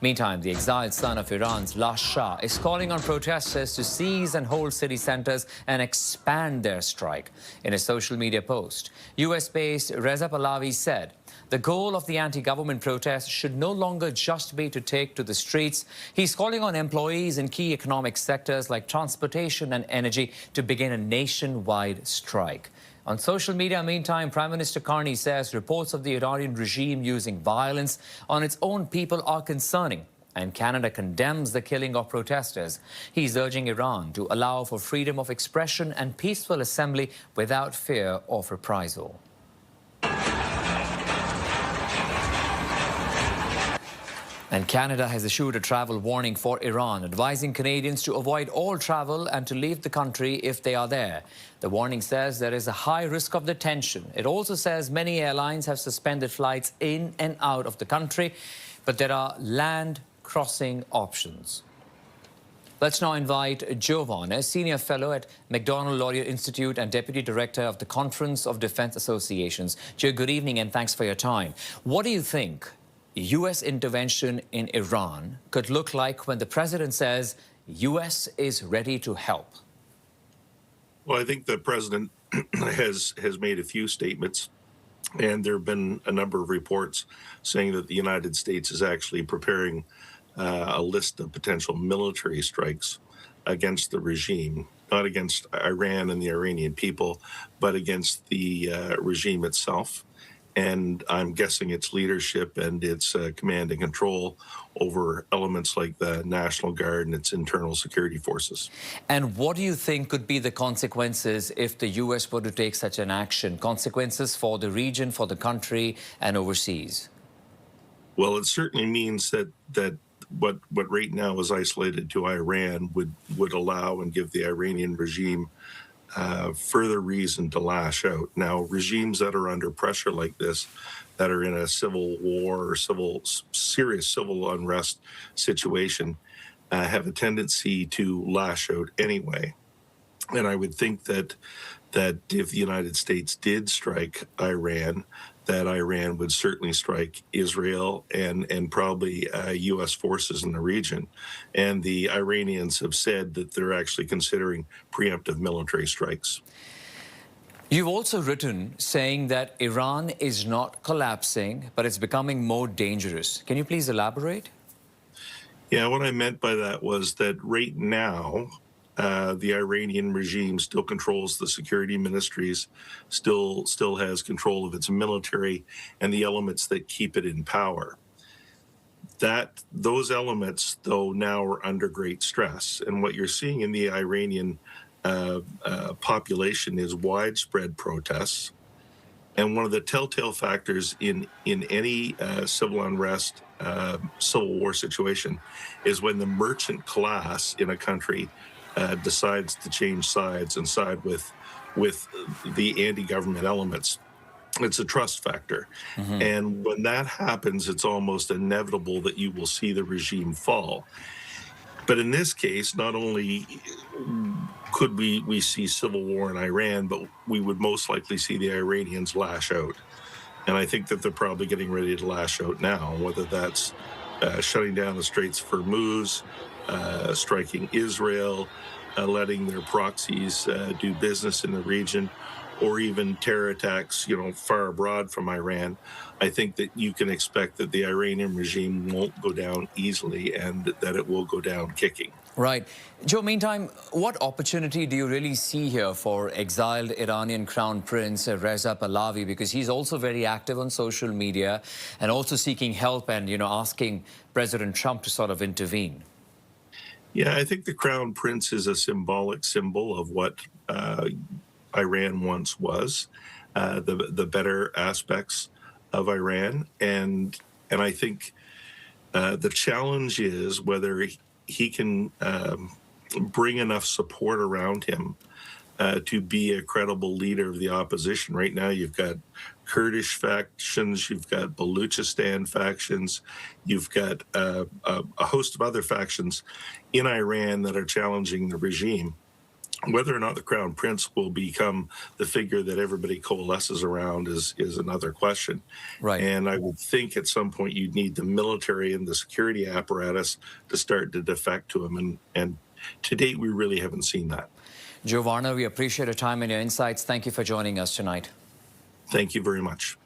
Meantime, the exiled son of Iran's last Shah is calling on protesters to seize and hold city centers and expand their strike. In a social media post, US-based Reza Pahlavi said, "The goal of the anti-government protests should no longer just be to take to the streets." He's calling on employees in key economic sectors like transportation and energy to begin a nationwide strike. On social media, meantime, Prime Minister Carney says reports of the Iranian regime using violence on its own people are concerning, and Canada condemns the killing of protesters. He's urging Iran to allow for freedom of expression and peaceful assembly without fear of reprisal. And Canada has issued a travel warning for Iran, advising Canadians to avoid all travel and to leave the country if they are there. The warning says there is a high risk of detention. It also says many airlines have suspended flights in and out of the country, but there are land crossing options. Let's now invite Joe Varner, Senior Fellow at Macdonald-Laurier Institute and Deputy Director of the Conference of Defense Associations. Joe, good evening and thanks for your time. What do you think U.S. intervention in Iran could look like when the president says U.S. is ready to help? Well, I think the president has made a few statements, and there have been a number of reports saying that the United States is actually preparing a list of potential military strikes against the regime, not against Iran and the Iranian people, but against the regime itself. And I'm guessing its leadership and its command and control over elements like the National Guard and its internal security forces. And what do you think could be the consequences if the U.S. were to take such an action? Consequences for the region, for the country, and overseas? Well, it certainly means that what right now is isolated to Iran would allow and give the Iranian regime further reason to lash out. Now, regimes that are under pressure like this, that are in a civil war or serious civil unrest situation, have a tendency to lash out anyway. And I would think that if the United States did strike Iran, that Iran would certainly strike Israel and probably U.S. forces in the region. And the Iranians have said that they're actually considering preemptive military strikes. You've also written saying that Iran is not collapsing, but it's becoming more dangerous. Can you please elaborate? Yeah, what I meant by that was that right now, the Iranian regime still controls the security ministries, still has control of its military and the elements that keep it in power. Those elements, though, now are under great stress. And what you're seeing in the Iranian population is widespread protests. And one of the telltale factors in any civil unrest, civil war situation is when the merchant class in a country decides to change sides and side with the anti-government elements. It's a trust factor. Mm-hmm. And when that happens, it's almost inevitable that you will see the regime fall. But in this case, not only could we see civil war in Iran, but we would most likely see the Iranians lash out. And I think that they're probably getting ready to lash out now, whether that's shutting down the Straits of Hormuz, striking Israel, letting their proxies do business in the region, or even terror attacks, far abroad from Iran. I think that you can expect that the Iranian regime won't go down easily and that it will go down kicking. Right. Joe, meantime, what opportunity do you really see here for exiled Iranian Crown Prince Reza Pahlavi? Because he's also very active on social media and also seeking help and, asking President Trump to sort of intervene. Yeah, I think the Crown Prince is a symbolic symbol of what Iran once was, the better aspects of Iran. And I think the challenge is whether he can bring enough support around him to be a credible leader of the opposition. Right now, you've got Kurdish factions, you've got Baluchistan factions, you've got a host of other factions in Iran that are challenging the regime. Whether or not the Crown Prince will become the figure that everybody coalesces around is another question. Right. And I would think at some point you'd need the military and the security apparatus to start to defect to him. And to date, we really haven't seen that. Joe Varner, we appreciate your time and your insights. Thank you for joining us tonight. Thank you very much.